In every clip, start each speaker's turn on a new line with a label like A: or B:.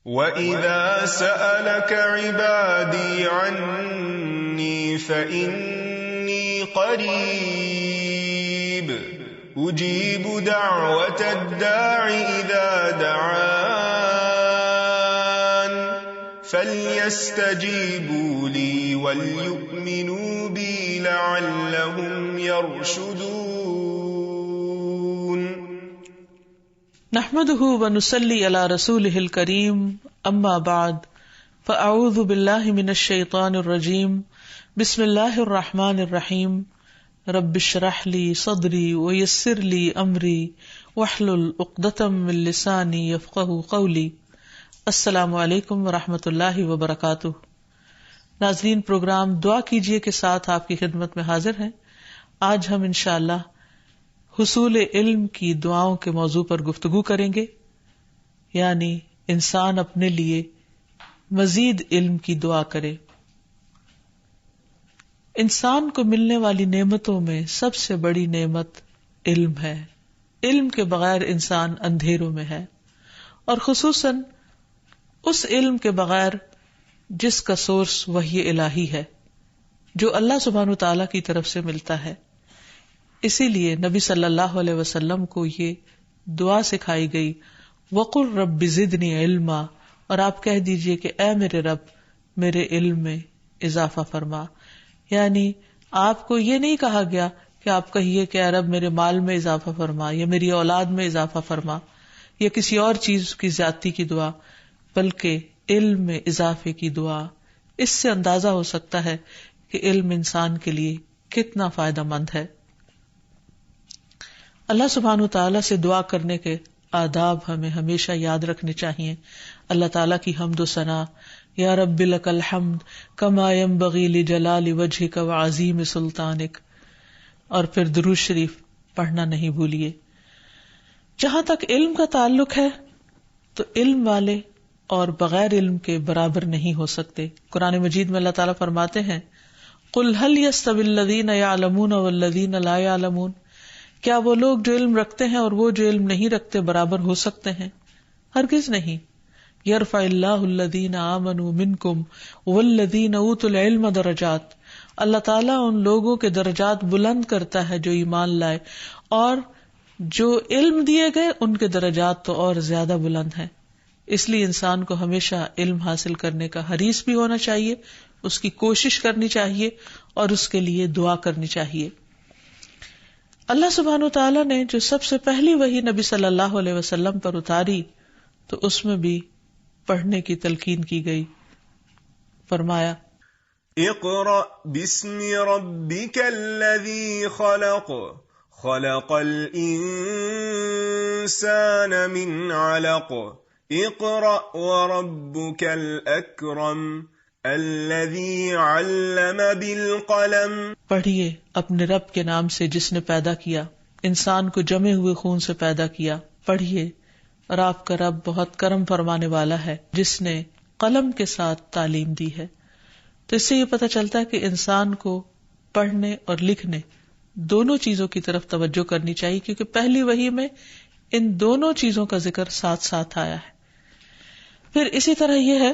A: وَإِذَا سَأَلَكَ عِبَادِي عَنِّي فَإِنِّي قَرِيبٌ أُجِيبُ دَعْوَةَ الدَّاعِ إِذَا دَعَانِ فَلْيَسْتَجِيبُوا لِي وَلْيُؤْمِنُوا بِي لَعَلَّهُمْ يَرْشُدُونَ
B: نحمده ونصلي على رسوله الكريم اما بعد فاعوذ بالله من الشيطان الرجيم بسم الله الرحمن الرحيم رب اشرح لي صدري ويسر لي امري واحلل عقدة من لساني يفقهوا قولي. السلام علیکم ورحمۃ اللہ وبرکاتہ. ناظرین، پروگرام دعا کیجئے کے ساتھ آپ کی خدمت میں حاضر ہیں. آج ہم انشاءاللہ حصول علم کی دعاؤں کے موضوع پر گفتگو کریں گے، یعنی انسان اپنے لیے مزید علم کی دعا کرے. انسان کو ملنے والی نعمتوں میں سب سے بڑی نعمت علم ہے. علم کے بغیر انسان اندھیروں میں ہے، اور خصوصاً اس علم کے بغیر جس کا سورس وحی الہی ہے، جو اللہ سبحانہ وتعالی کی طرف سے ملتا ہے. اسی لیے نبی صلی اللہ علیہ وسلم کو یہ دعا سکھائی گئی، وَقُلْ رَبِّ زِدْنِي عِلْمًا، اور آپ کہہ دیجئے کہ اے میرے رب میرے علم میں اضافہ فرما. یعنی آپ کو یہ نہیں کہا گیا کہ آپ کہیے کہ اے رب میرے مال میں اضافہ فرما، یا میری اولاد میں اضافہ فرما، یا کسی اور چیز کی زیادتی کی دعا، بلکہ علم میں اضافے کی دعا. اس سے اندازہ ہو سکتا ہے کہ علم انسان کے لیے کتنا فائدہ مند ہے. اللہ سبحانہ وتعالیٰ سے دعا کرنے کے آداب ہمیں ہمیشہ یاد رکھنے چاہیے. اللہ تعالیٰ کی حمد و ثنا، یا رب لک الحمد کما ینبغی لجلال وجہک وعظیم سلطانک، اور پھر درود شریف پڑھنا نہیں بھولیے. جہاں تک علم کا تعلق ہے تو علم والے اور بغیر علم کے برابر نہیں ہو سکتے. قرآن مجید میں اللہ تعالیٰ فرماتے ہیں، قل هل يستوي الذین یعلمون والذین لا یعلمون، کیا وہ لوگ جو علم رکھتے ہیں اور وہ جو علم نہیں رکھتے برابر ہو سکتے ہیں؟ ہرگز نہیں. یرفع اللہ الذین آمنوا منکم والذین اوتوا العلم درجات، اللہ تعالیٰ ان لوگوں کے درجات بلند کرتا ہے جو ایمان لائے، اور جو علم دیے گئے ان کے درجات تو اور زیادہ بلند ہیں. اس لیے انسان کو ہمیشہ علم حاصل کرنے کا حریص بھی ہونا چاہیے، اس کی کوشش کرنی چاہیے، اور اس کے لیے دعا کرنی چاہیے. اللہ سبحانہ وتعالیٰ نے جو سب سے پہلی وحی نبی صلی اللہ علیہ وسلم پر اتاری تو اس میں بھی پڑھنے کی تلقین کی گئی. فرمایا،
A: اقرأ بسم ربک الذی خلق خلق الانسان من علق اقرأ وربک الاکرم الذی علم بالقلم.
B: پڑھیے اپنے رب کے نام سے جس نے پیدا کیا، انسان کو جمے ہوئے خون سے پیدا کیا. پڑھیے، اور آپ کا رب بہت کرم فرمانے والا ہے جس نے قلم کے ساتھ تعلیم دی ہے. تو اس سے یہ پتہ چلتا ہے کہ انسان کو پڑھنے اور لکھنے دونوں چیزوں کی طرف توجہ کرنی چاہیے، کیونکہ پہلی وحی میں ان دونوں چیزوں کا ذکر ساتھ ساتھ آیا ہے. پھر اسی طرح یہ ہے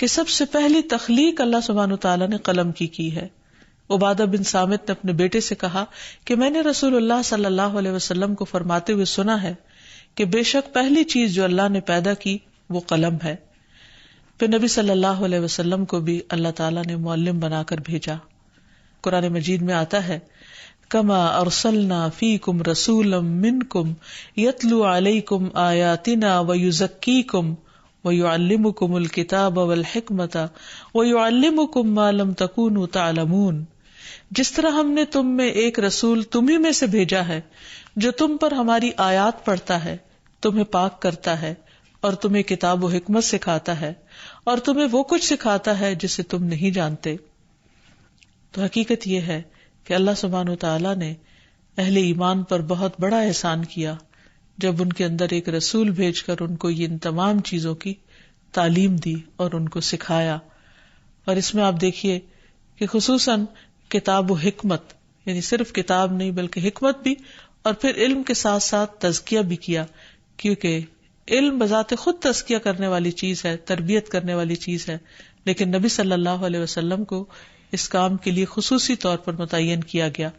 B: کہ سب سے پہلی تخلیق اللہ سبحانہ وتعالیٰ نے قلم کی ہے. عبادہ بن صامت نے اپنے بیٹے سے کہا کہ میں نے رسول اللہ صلی اللہ علیہ وسلم کو فرماتے ہوئے سنا ہے کہ بے شک پہلی چیز جو اللہ نے پیدا کی وہ قلم ہے. پھر نبی صلی اللہ علیہ وسلم کو بھی اللہ تعالیٰ نے معلم بنا کر بھیجا. قرآن مجید میں آتا ہے، کما ارسلنا فیکم رسولا منکم یتلو علیکم آیاتنا ویزکیکم وَيُعَلِّمُكُمُ الْكِتَابَ وَالْحِكْمَةَ وَيُعَلِّمُكُم مَّا لَمْ تَكُونُوا تَعْلَمُونَ. جس طرح ہم نے تم میں ایک رسول تمہیں میں سے بھیجا ہے جو تم پر ہماری آیات پڑھتا ہے، تمہیں پاک کرتا ہے، اور تمہیں کتاب و حکمت سکھاتا ہے، اور تمہیں وہ کچھ سکھاتا ہے جسے تم نہیں جانتے. تو حقیقت یہ ہے کہ اللہ سبحانہ وتعالیٰ نے اہل ایمان پر بہت بڑا احسان کیا جب ان کے اندر ایک رسول بھیج کر ان کو یہ تمام چیزوں کی تعلیم دی اور ان کو سکھایا. اور اس میں آپ دیکھیے کہ خصوصاً کتاب و حکمت، یعنی صرف کتاب نہیں بلکہ حکمت بھی، اور پھر علم کے ساتھ ساتھ تزکیہ بھی کیا، کیونکہ علم بذات خود تزکیہ کرنے والی چیز ہے، تربیت کرنے والی چیز ہے، لیکن نبی صلی اللہ علیہ وسلم کو اس کام کے لیے خصوصی طور پر متعین کیا گیا.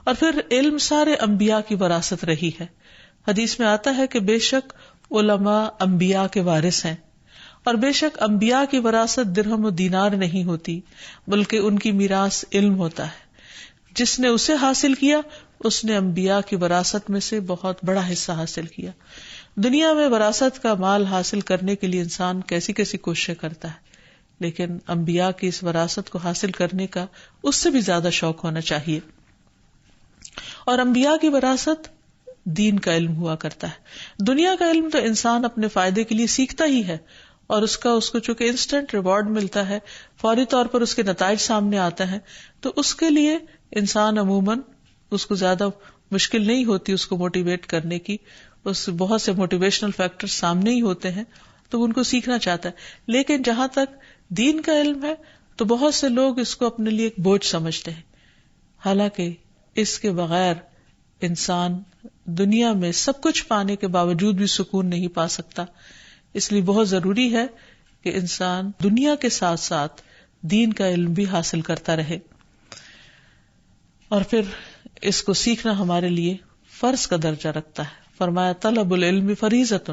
B: اور پھر علم سارے انبیاء کی وراثت رہی ہے. حدیث میں آتا ہے کہ بے شک علماء انبیاء کے وارث ہیں، اور بے شک انبیاء کی وراثت درہم و دینار نہیں ہوتی، بلکہ ان کی میراث علم ہوتا ہے. جس نے اسے حاصل کیا اس نے انبیاء کی وراثت میں سے بہت بڑا حصہ حاصل کیا. دنیا میں وراثت کا مال حاصل کرنے کے لیے انسان کیسی کیسی کوششیں کرتا ہے، لیکن انبیاء کی اس وراثت کو حاصل کرنے کا اس سے بھی زیادہ شوق ہونا چاہیے. اور انبیاء کی وراثت دین کا علم ہوا کرتا ہے. دنیا کا علم تو انسان اپنے فائدے کے لیے سیکھتا ہی ہے، اور اس کو چونکہ انسٹنٹ ریوارڈ ملتا ہے، فوری طور پر اس کے نتائج سامنے آتے ہیں، تو اس کے لیے انسان عموماً اس کو زیادہ مشکل نہیں ہوتی اس کو موٹیویٹ کرنے کی. اس بہت سے موٹیویشنل فیکٹر سامنے ہی ہوتے ہیں تو ان کو سیکھنا چاہتا ہے. لیکن جہاں تک دین کا علم ہے تو بہت سے لوگ اس کو اپنے لیے ایک بوجھ سمجھتے ہیں، حالانکہ اس کے بغیر انسان دنیا میں سب کچھ پانے کے باوجود بھی سکون نہیں پا سکتا. اس لیے بہت ضروری ہے کہ انسان دنیا کے ساتھ ساتھ دین کا علم بھی حاصل کرتا رہے. اور پھر اس کو سیکھنا ہمارے لیے فرض کا درجہ رکھتا ہے. فرمایا طلب العلم فریضۃ،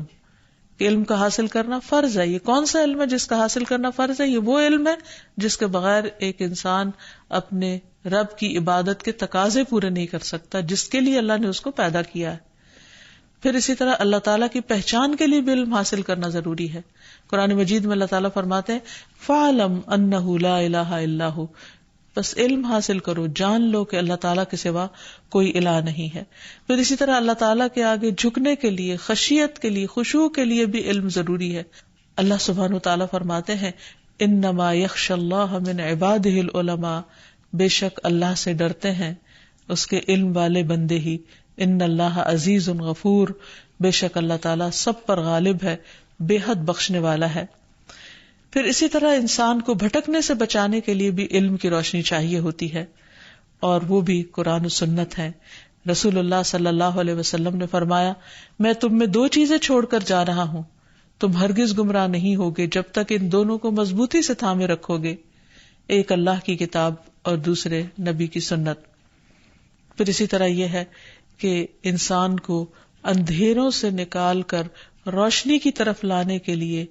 B: کہ علم کا حاصل کرنا فرض ہے. یہ کون سا علم ہے جس کا حاصل کرنا فرض ہے؟ یہ وہ علم ہے جس کے بغیر ایک انسان اپنے رب کی عبادت کے تقاضے پورے نہیں کر سکتا، جس کے لیے اللہ نے اس کو پیدا کیا ہے. پھر اسی طرح اللہ تعالیٰ کی پہچان کے لیے بھی علم حاصل کرنا ضروری ہے. قرآن مجید میں اللہ تعالیٰ فرماتے ہیں فَاعْلَمْ أَنَّهُ لَا إِلَٰهَ إِلَّا هُوَ، بس علم حاصل کرو، جان لو کہ اللہ تعالیٰ کے سوا کوئی الہ نہیں ہے. پھر اسی طرح اللہ تعالیٰ کے آگے جھکنے کے لیے، خشیت کے لیے، خشوع کے لیے بھی علم ضروری ہے. اللہ سبحانہ وتعالیٰ فرماتے ہیں انما یخشی اللہ من عبادہ العلماء، بے شک اللہ سے ڈرتے ہیں اس کے علم والے بندے ہی. ان اللہ عزیز غفور، بے شک اللہ تعالیٰ سب پر غالب ہے، بے حد بخشنے والا ہے. پھر اسی طرح انسان کو بھٹکنے سے بچانے کے لیے بھی علم کی روشنی چاہیے ہوتی ہے، اور وہ بھی قرآن و سنت ہے. رسول اللہ صلی اللہ علیہ وسلم نے فرمایا میں تم میں 2 چیزیں چھوڑ کر جا رہا ہوں، تم ہرگز گمراہ نہیں ہوگے جب تک ان دونوں کو مضبوطی سے تھامے رکھو گے، ایک اللہ کی کتاب اور دوسرے نبی کی سنت. پھر اسی طرح یہ ہے کہ انسان کو اندھیروں سے نکال کر روشنی کی طرف لانے کے لیے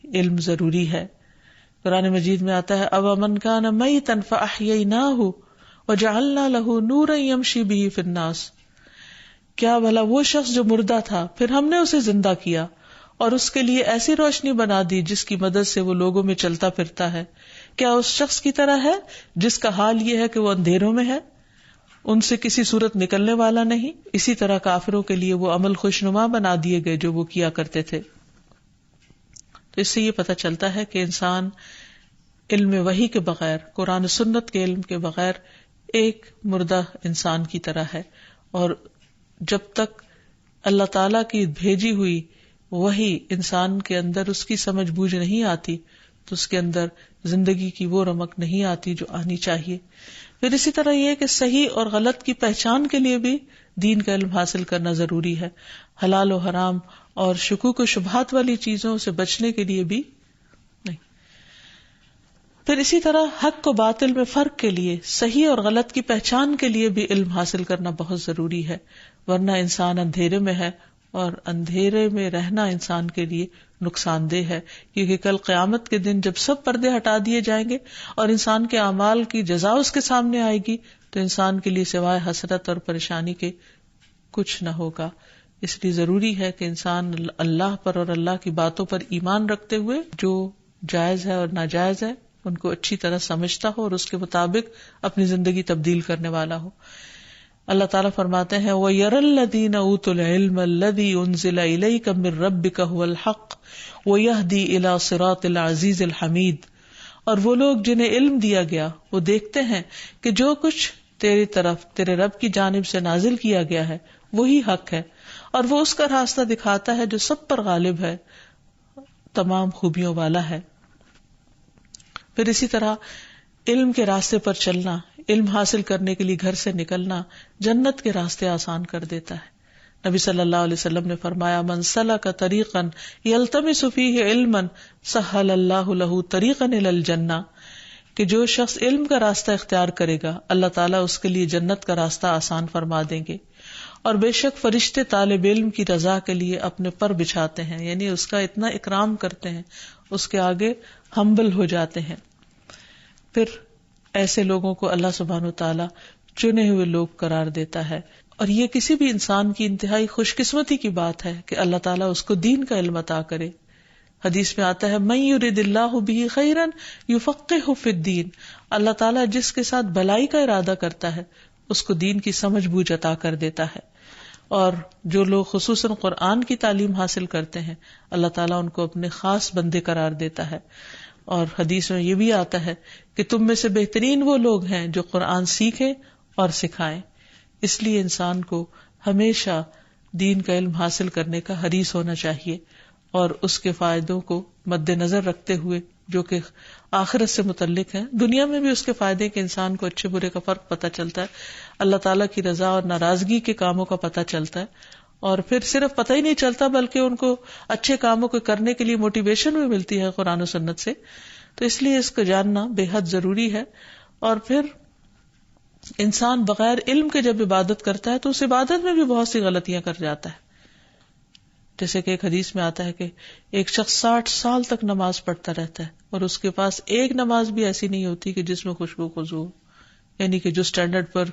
B: علم ضروری ہے. قرآن مجید میں آتا ہے اوَمَنْ كَانَ مَيْتًا فَأَحْيَيْنَاهُ وَجَعَلْنَا لَهُ نُورًا يَمْشِي بِهِ فِي النَّاسِ، کیا بھلا وہ شخص جو مردہ تھا پھر ہم نے اسے زندہ کیا اور اس کے لیے ایسی روشنی بنا دی جس کی مدد سے وہ لوگوں میں چلتا پھرتا ہے. کیا اس شخص کی طرح ہے جس کا حال یہ ہے کہ وہ اندھیروں میں ہے، ان سے کسی صورت نکلنے والا نہیں. اسی طرح کافروں کے لیے وہ عمل خوشنما بنا دیے گئے جو وہ کیا کرتے تھے. تو اس سے یہ پتہ چلتا ہے کہ انسان علم وحی کے بغیر، قرآن سنت کے علم کے بغیر ایک مردہ انسان کی طرح ہے. اور جب تک اللہ تعالی کی بھیجی ہوئی وحی انسان کے اندر اس کی سمجھ بوجھ نہیں آتی تو اس کے اندر زندگی کی وہ رمق نہیں آتی جو آنی چاہیے. پھر اسی طرح یہ کہ صحیح اور غلط کی پہچان کے لیے بھی دین کا علم حاصل کرنا ضروری ہے. حلال و حرام اور شکوک و شبہات والی چیزوں سے بچنے کے لیے بھی نہیں. پھر اسی طرح حق و باطل میں فرق کے لیے، صحیح اور غلط کی پہچان کے لیے بھی علم حاصل کرنا بہت ضروری ہے، ورنہ انسان اندھیرے میں ہے، اور اندھیرے میں رہنا انسان کے لیے نقصان دہ ہے. کیونکہ کل قیامت کے دن جب سب پردے ہٹا دیے جائیں گے اور انسان کے اعمال کی جزا اس کے سامنے آئے گی تو انسان کے لیے سوائے حسرت اور پریشانی کے کچھ نہ ہوگا. اس لیے ضروری ہے کہ انسان اللہ پر اور اللہ کی باتوں پر ایمان رکھتے ہوئے جو جائز ہے اور ناجائز ہے ان کو اچھی طرح سمجھتا ہو اور اس کے مطابق اپنی زندگی تبدیل کرنے والا ہو. اللہ تعالیٰ فرماتے ہیں وَيَرَى الَّذِينَ أُوتُوا الْعِلْمَ الَّذِي أُنزِلَ إِلَيْكَ مِن رَبِّكَ هُوَ الْحَقُّ وَيَهْدِي إِلَى صِرَاطِ الْعَزِيزِ الْحَمِيدِ، اور وہ لوگ جنہیں علم دیا گیا وہ دیکھتے ہیں کہ جو کچھ تیری طرف تیرے رب کی جانب سے نازل کیا گیا ہے وہی حق ہے، اور وہ اس کا راستہ دکھاتا ہے جو سب پر غالب ہے، تمام خوبیوں والا ہے. پھر اسی طرح علم کے راستے پر چلنا، علم حاصل کرنے کے لیے گھر سے نکلنا جنت کے راستے آسان کر دیتا ہے. نبی صلی اللہ علیہ وسلم نے فرمایا من سلک طریقا یلتمس فیہ علما سہل اللہ لہ طریقا الی الجنہ، کہ جو شخص علم کا راستہ اختیار کرے گا اللہ تعالیٰ اس کے لیے جنت کا راستہ آسان فرما دیں گے. اور بے شک فرشتے طالب علم کی رضا کے لیے اپنے پر بچھاتے ہیں، یعنی اس کا اتنا اکرام کرتے ہیں، اس کے آگے ہمبل ہو جاتے ہیں. پھر ایسے لوگوں کو اللہ سبحانہ وتعالی چنے ہوئے لوگ قرار دیتا ہے. اور یہ کسی بھی انسان کی انتہائی خوش قسمتی کی بات ہے کہ اللہ تعالیٰ اس کو دین کا علم عطا کرے. حدیث میں آتا ہے من یرد اللہ بہ خیرا یفقہہ فی الدین، اللہ تعالیٰ جس کے ساتھ بھلائی کا ارادہ کرتا ہے اس کو دین کی سمجھ بوجھ عطا کر دیتا ہے. اور جو لوگ خصوصاً قرآن کی تعلیم حاصل کرتے ہیں اللہ تعالیٰ ان کو اپنے خاص بندے قرار دیتا ہے. اور حدیث میں یہ بھی آتا ہے کہ تم میں سے بہترین وہ لوگ ہیں جو قرآن سیکھیں اور سکھائیں. اس لیے انسان کو ہمیشہ دین کا علم حاصل کرنے کا حریص ہونا چاہیے اور اس کے فائدوں کو مد نظر رکھتے ہوئے جو کہ آخرت سے متعلق ہیں. دنیا میں بھی اس کے فائدے کہ انسان کو اچھے برے کا فرق پتہ چلتا ہے، اللہ تعالیٰ کی رضا اور ناراضگی کے کاموں کا پتہ چلتا ہے، اور پھر صرف پتہ ہی نہیں چلتا بلکہ ان کو اچھے کاموں کو کرنے کے لیے موٹیویشن بھی ملتی ہے قرآن و سنت سے. تو اس لیے اس کو جاننا بے حد ضروری ہے. اور پھر انسان بغیر علم کے جب عبادت کرتا ہے تو اس عبادت میں بھی بہت سی غلطیاں کر جاتا ہے. جیسے کہ ایک حدیث میں آتا ہے کہ ایک شخص 60 سال تک نماز پڑھتا رہتا ہے اور اس کے پاس ایک نماز بھی ایسی نہیں ہوتی کہ جس میں خوشبو خضو ہو، یعنی کہ جو سٹینڈرڈ پر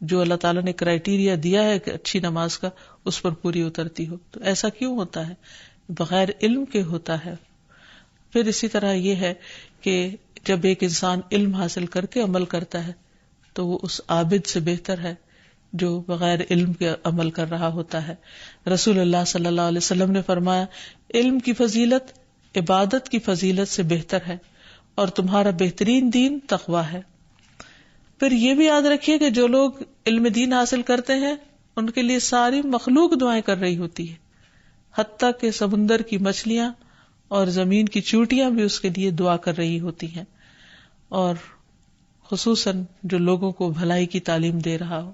B: جو اللہ تعالیٰ نے کرائیٹیریا دیا ہے کہ اچھی نماز کا اس پر پوری اترتی ہو. تو ایسا کیوں ہوتا ہے؟ بغیر علم کے ہوتا ہے. پھر اسی طرح یہ ہے کہ جب ایک انسان علم حاصل کر کے عمل کرتا ہے تو وہ اس عابد سے بہتر ہے جو بغیر علم کے عمل کر رہا ہوتا ہے. رسول اللہ صلی اللہ علیہ وسلم نے فرمایا علم کی فضیلت عبادت کی فضیلت سے بہتر ہے اور تمہارا بہترین دین تقویٰ ہے. پھر یہ بھی یاد رکھیے کہ جو لوگ علم دین حاصل کرتے ہیں ان کے لیے ساری مخلوق دعائیں کر رہی ہوتی ہے، حتیٰ کہ سمندر کی مچھلیاں اور زمین کی چیونٹیاں بھی اس کے لیے دعا کر رہی ہوتی ہیں. اور خصوصاً جو لوگوں کو بھلائی کی تعلیم دے رہا ہو.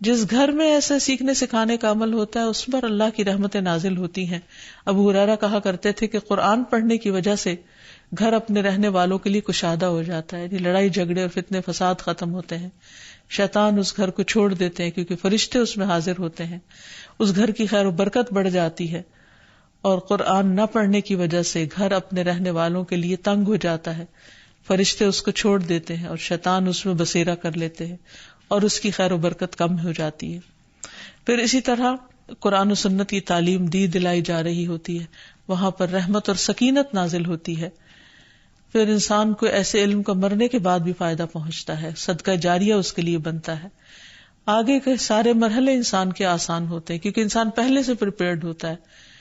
B: جس گھر میں ایسے سیکھنے سکھانے کا عمل ہوتا ہے اس پر اللہ کی رحمتیں نازل ہوتی ہیں. ابو ہریرہ کہا کرتے تھے کہ قرآن پڑھنے کی وجہ سے گھر اپنے رہنے والوں کے لیے کشادہ ہو جاتا ہے، لڑائی جھگڑے اور فتنے فساد ختم ہوتے ہیں. شیطان اس گھر کو چھوڑ دیتے ہیں کیونکہ فرشتے اس میں حاضر ہوتے ہیں. اس گھر کی خیر و برکت بڑھ جاتی ہے. اور قرآن نہ پڑھنے کی وجہ سے گھر اپنے رہنے والوں کے لیے تنگ ہو جاتا ہے، فرشتے اس کو چھوڑ دیتے ہیں اور شیطان اس میں بسیرا کر لیتے ہیں اور اس کی خیر و برکت کم ہو جاتی ہے. پھر اسی طرح قرآن و سنت کی تعلیم دی دلائی جا رہی ہوتی ہے، وہاں پر رحمت اور سکینت نازل ہوتی ہے. پھر انسان کو ایسے علم کا مرنے کے بعد بھی فائدہ پہنچتا ہے، صدقہ جاریہ اس کے لیے بنتا ہے. آگے کے سارے مرحلے انسان کے آسان ہوتے ہیں کیونکہ انسان پہلے سے پریپیئرڈ ہوتا ہے.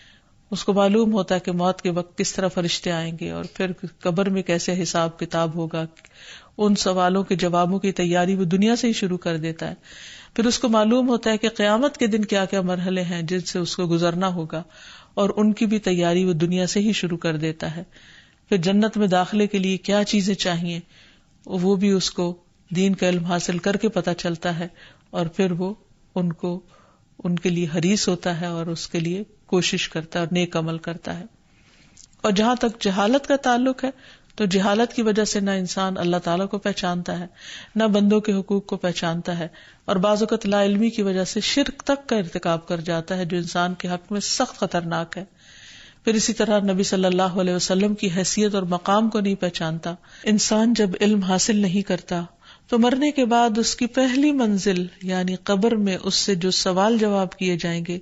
B: اس کو معلوم ہوتا ہے کہ موت کے وقت کس طرح فرشتے آئیں گے اور پھر قبر میں کیسے حساب کتاب ہوگا. ان سوالوں کے جوابوں کی تیاری وہ دنیا سے ہی شروع کر دیتا ہے. پھر اس کو معلوم ہوتا ہے کہ قیامت کے دن کیا کیا مرحلے ہیں جن سے اس کو گزرنا ہوگا اور ان کی بھی تیاری وہ دنیا سے ہی شروع کر دیتا ہے. پھر جنت میں داخلے کے لیے کیا چیزیں چاہیے وہ بھی اس کو دین کا علم حاصل کر کے پتہ چلتا ہے اور پھر وہ ان کے لیے حریص ہوتا ہے اور اس کے لیے کوشش کرتا ہے اور نیک عمل کرتا ہے. اور جہاں تک جہالت کا تعلق ہے تو جہالت کی وجہ سے نہ انسان اللہ تعالیٰ کو پہچانتا ہے نہ بندوں کے حقوق کو پہچانتا ہے، اور بعض اوقات لا علمی کی وجہ سے شرک تک کا ارتکاب کر جاتا ہے جو انسان کے حق میں سخت خطرناک ہے. پھر اسی طرح نبی صلی اللہ علیہ وسلم کی حیثیت اور مقام کو نہیں پہچانتا. انسان جب علم حاصل نہیں کرتا تو مرنے کے بعد اس کی پہلی منزل یعنی قبر میں اس سے جو سوال جواب کیے جائیں گے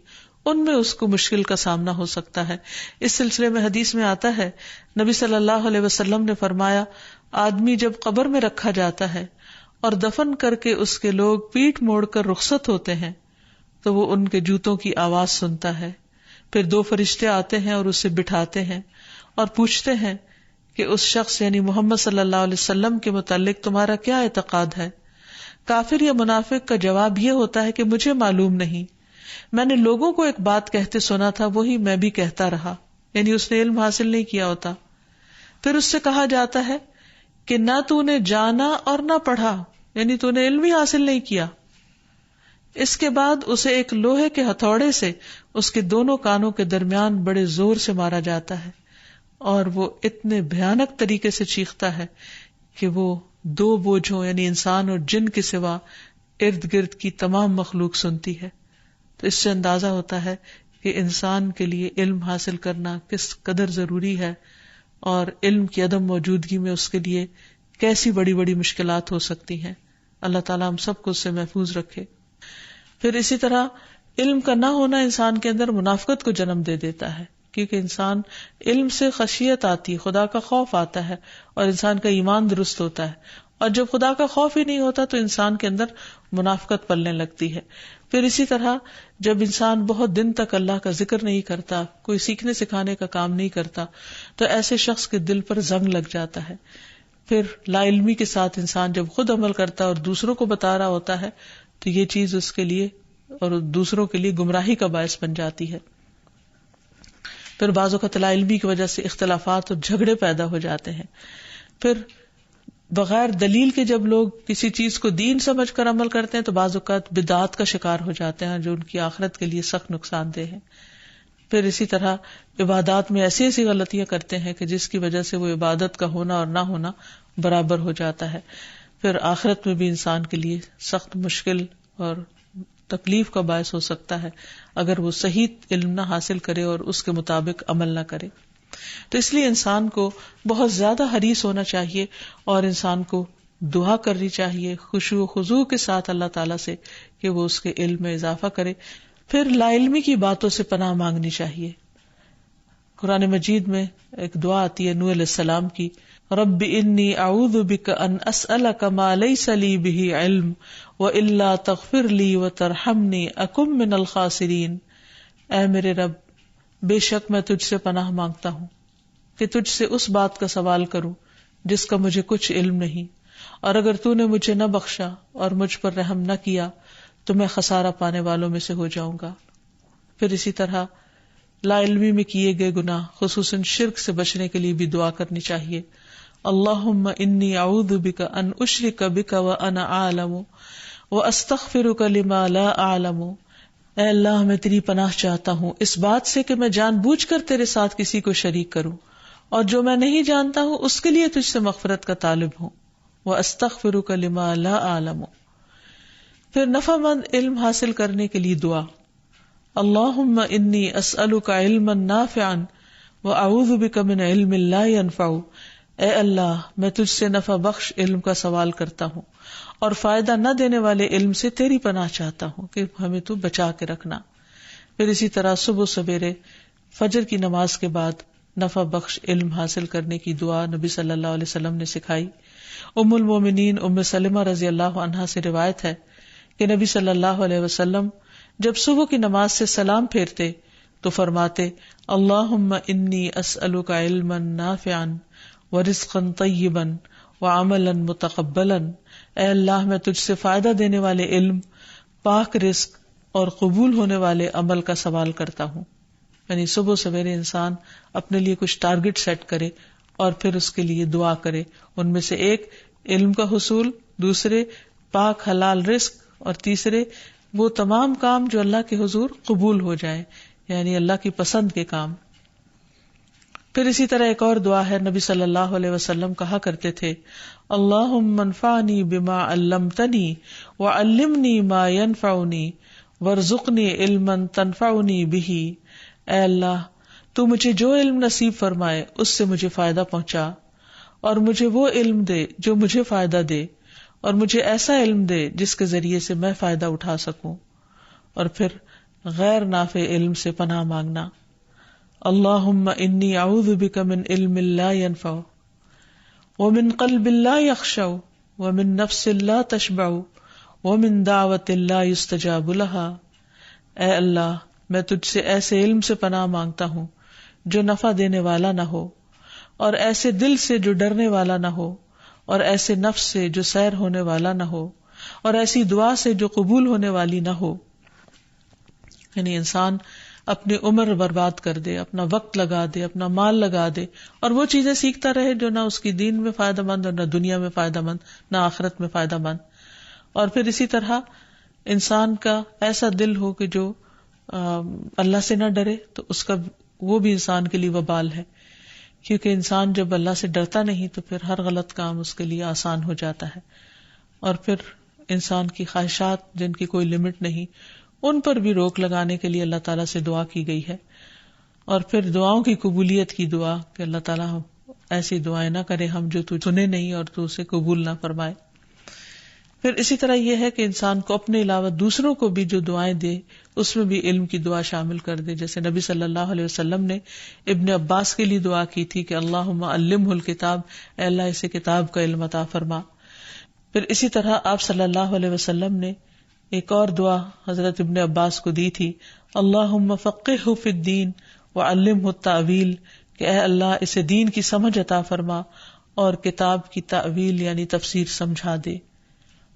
B: ان میں اس کو مشکل کا سامنا ہو سکتا ہے. اس سلسلے میں حدیث میں آتا ہے نبی صلی اللہ علیہ وسلم نے فرمایا آدمی جب قبر میں رکھا جاتا ہے اور دفن کر کے اس کے لوگ پیٹھ موڑ کر رخصت ہوتے ہیں تو وہ ان کے جوتوں کی آواز سنتا ہے. پھر 2 فرشتے آتے ہیں اور اسے بٹھاتے ہیں اور پوچھتے ہیں کہ اس شخص یعنی محمد صلی اللہ علیہ وسلم کے متعلق تمہارا کیا اعتقاد ہے؟ کافر یا منافق کا جواب یہ ہوتا ہے کہ مجھے معلوم نہیں، میں نے لوگوں کو ایک بات کہتے سنا تھا وہی میں بھی کہتا رہا، یعنی اس نے علم حاصل نہیں کیا ہوتا. پھر اس سے کہا جاتا ہے کہ نہ تو نے جانا اور نہ پڑھا، یعنی تو نے علم ہی حاصل نہیں کیا. اس کے بعد اسے ایک لوہے کے ہتھوڑے سے اس کے دونوں کانوں کے درمیان بڑے زور سے مارا جاتا ہے، اور وہ اتنے بھیانک طریقے سے چیختا ہے کہ وہ دو بوجھوں یعنی انسان اور جن کے سوا ارد گرد کی تمام مخلوق سنتی ہے۔ تو اس سے اندازہ ہوتا ہے کہ انسان کے لیے علم حاصل کرنا کس قدر ضروری ہے، اور علم کی عدم موجودگی میں اس کے لیے کیسی بڑی بڑی مشکلات ہو سکتی ہیں۔ اللہ تعالیٰ ہم سب کو اس سے محفوظ رکھے۔ پھر اسی طرح علم کا نہ ہونا انسان کے اندر منافقت کو جنم دے دیتا ہے، کیونکہ انسان علم سے خشیت آتی ہے، خدا کا خوف آتا ہے، اور انسان کا ایمان درست ہوتا ہے، اور جب خدا کا خوف ہی نہیں ہوتا تو انسان کے اندر منافقت پلنے لگتی ہے۔ پھر اسی طرح جب انسان بہت دن تک اللہ کا ذکر نہیں کرتا، کوئی سیکھنے سکھانے کا کام نہیں کرتا، تو ایسے شخص کے دل پر زنگ لگ جاتا ہے۔ پھر لا علمی کے ساتھ انسان جب خود عمل کرتا ہے اور دوسروں کو بتا رہا ہوتا ہے تو یہ چیز اس کے لیے اور دوسروں کے لیے گمراہی کا باعث بن جاتی ہے۔ پھر بعض اوقات لا علمی کی وجہ سے اختلافات اور جھگڑے پیدا ہو جاتے ہیں۔ پھر بغیر دلیل کے جب لوگ کسی چیز کو دین سمجھ کر عمل کرتے ہیں تو بعض اوقات بدعات کا شکار ہو جاتے ہیں جو ان کی آخرت کے لیے سخت نقصان دہ ہیں۔ پھر اسی طرح عبادات میں ایسی ایسی غلطیاں کرتے ہیں کہ جس کی وجہ سے وہ عبادت کا ہونا اور نہ ہونا برابر ہو جاتا ہے۔ پھر آخرت میں بھی انسان کے لیے سخت مشکل اور تکلیف کا باعث ہو سکتا ہے اگر وہ صحیح علم نہ حاصل کرے اور اس کے مطابق عمل نہ کرے۔ تو اس لیے انسان کو بہت زیادہ حریص ہونا چاہیے اور انسان کو دعا کرنی چاہیے خشوع و خضوع کے ساتھ اللہ تعالیٰ سے کہ وہ اس کے علم میں اضافہ کرے۔ پھر لا علمی کی باتوں سے پناہ مانگنی چاہیے۔ قرآن مجید میں ایک دعا آتی ہے نوح علیہ السلام کی، رب انی اعوذ بک ان اسألک ما لیس لی بہ علم والا تغفر لی وترحمنی اکن من الخاسرین۔ اے میرے رب، بے شک میں تجھ سے پناہ مانگتا ہوں کہ تجھ سے اس بات کا سوال کروں جس کا مجھے کچھ علم نہیں، اور اگر تو نے مجھے نہ بخشا اور مجھ پر رحم نہ کیا تو میں خسارہ پانے والوں میں سے ہو جاؤں گا۔ پھر اسی طرح لا علمی میں کیے گئے گناہ خصوصاً شرک سے بچنے کے لیے بھی دعا کرنی چاہیے۔ اللہم انی اعوذ بک ان اشرک بک وانا اعلم واستغفرک لما لا اعلم۔ اے اللہ، میں تیری پناہ چاہتا ہوں اس بات سے کہ میں جان بوجھ کر تیرے ساتھ کسی کو شریک کروں، اور جو میں نہیں جانتا ہوں اس کے لیے تجھ سے مغفرت کا طالب ہوں۔ واستغفرک لما لا اعلم۔ پھر نفع مند علم حاصل کرنے کے لیے دعا، اللہم انی اسألک علما نافعا واعوذ بک من علم لا ينفع۔ اے اللہ، میں تجھ سے نفع بخش علم کا سوال کرتا ہوں اور فائدہ نہ دینے والے علم سے تیری پناہ چاہتا ہوں کہ ہمیں تو بچا کے رکھنا۔ پھر اسی طرح صبح سویرے فجر کی نماز کے بعد نفع بخش علم حاصل کرنے کی دعا نبی صلی اللہ علیہ وسلم نے سکھائی۔ ام المومنین ام سلمہ رضی اللہ عنہا سے روایت ہے کہ نبی صلی اللہ علیہ وسلم جب صبح کی نماز سے سلام پھیرتے تو فرماتے، اللہم انی اسألک علما نافعا ورزقا طیبا وعملا متقبلا۔ اے اللہ، میں تجھ سے فائدہ دینے والے علم، پاک رزق اور قبول ہونے والے عمل کا سوال کرتا ہوں۔ یعنی صبح سویرے انسان اپنے لیے کچھ ٹارگٹ سیٹ کرے اور پھر اس کے لیے دعا کرے، ان میں سے ایک علم کا حصول، دوسرے پاک حلال رزق، اور تیسرے وہ تمام کام جو اللہ کے حضور قبول ہو جائیں، یعنی اللہ کی پسند کے کام۔ پھر اسی طرح ایک اور دعا ہے، نبی صلی اللہ علیہ وسلم کہا کرتے تھے، اللہم انفعنی بما علمتنی وعلمنی ما ینفعنی وارزقنی علما تنفعنی بہ۔ اے اللہ، تو مجھے جو علم نصیب فرمائے اس سے مجھے فائدہ پہنچا، اور مجھے وہ علم دے جو مجھے فائدہ دے، اور مجھے ایسا علم دے جس کے ذریعے سے میں فائدہ اٹھا سکوں۔ اور پھر غیر نافع علم سے پناہ مانگنا، اللہم انی اعوذ بک من علم لا ینفع ومن قلب لا یخشع ومن نفس لا تشبع ومن دعوت لا یستجاب لها۔ اے اللہ، میں تجھ سے ایسے علم سے پناہ مانگتا ہوں جو نفع دینے والا نہ ہو، اور ایسے دل سے جو ڈرنے والا نہ ہو، اور ایسے نفس سے جو سیر ہونے والا نہ ہو، اور ایسی دعا سے جو قبول ہونے والی نہ ہو۔ یعنی انسان اپنی عمر برباد کر دے، اپنا وقت لگا دے، اپنا مال لگا دے، اور وہ چیزیں سیکھتا رہے جو نہ اس کی دین میں فائدہ مند اور نہ دنیا میں فائدہ مند، نہ آخرت میں فائدہ مند۔ اور پھر اسی طرح انسان کا ایسا دل ہو کہ جو اللہ سے نہ ڈرے تو اس کا وہ بھی انسان کے لیے وبال ہے، کیونکہ انسان جب اللہ سے ڈرتا نہیں تو پھر ہر غلط کام اس کے لیے آسان ہو جاتا ہے، اور پھر انسان کی خواہشات جن کی کوئی لمٹ نہیں، ان پر بھی روک لگانے کے لیے اللہ تعالیٰ سے دعا کی گئی ہے. اور پھر دعاؤں کی قبولیت کی دعا کہ اللہ تعالیٰ ایسی دعائیں نہ کرے ہم جو تو سنے نہیں اور تو اسے قبول نہ فرمائے. پھر اسی طرح یہ ہے کہ انسان کو اپنے علاوہ دوسروں کو بھی جو دعائیں دے اس میں بھی علم کی دعا شامل کر دے، جیسے نبی صلی اللہ علیہ وسلم نے ابن عباس کے لیے دعا کی تھی کہ اللہم علمہ الکتاب، اے اللہ اسے کتاب کا علم عطا فرما. پھر اسی طرح آپ صلی اللہ علیہ وسلم نے ایک اور دعا حضرت ابن عباس کو دی تھی، اللہم فقہہ فی الدین وعلمہ التأویل، کہ اے اللہ اسے دین کی سمجھ عطا فرما اور کتاب کی تأویل یعنی تفسیر سمجھا دے.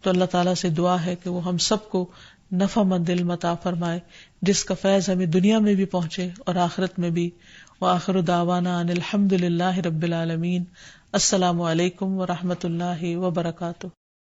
B: تو اللہ تعالیٰ سے دعا ہے کہ وہ ہم سب کو نفع مند علم عطا فرمائے جس کا فیض ہمیں دنیا میں بھی پہنچے اور آخرت میں بھی. وآخر دعوانا ان الحمد للہ رب العالمین. السلام علیکم ورحمۃ اللہ وبرکاتہ.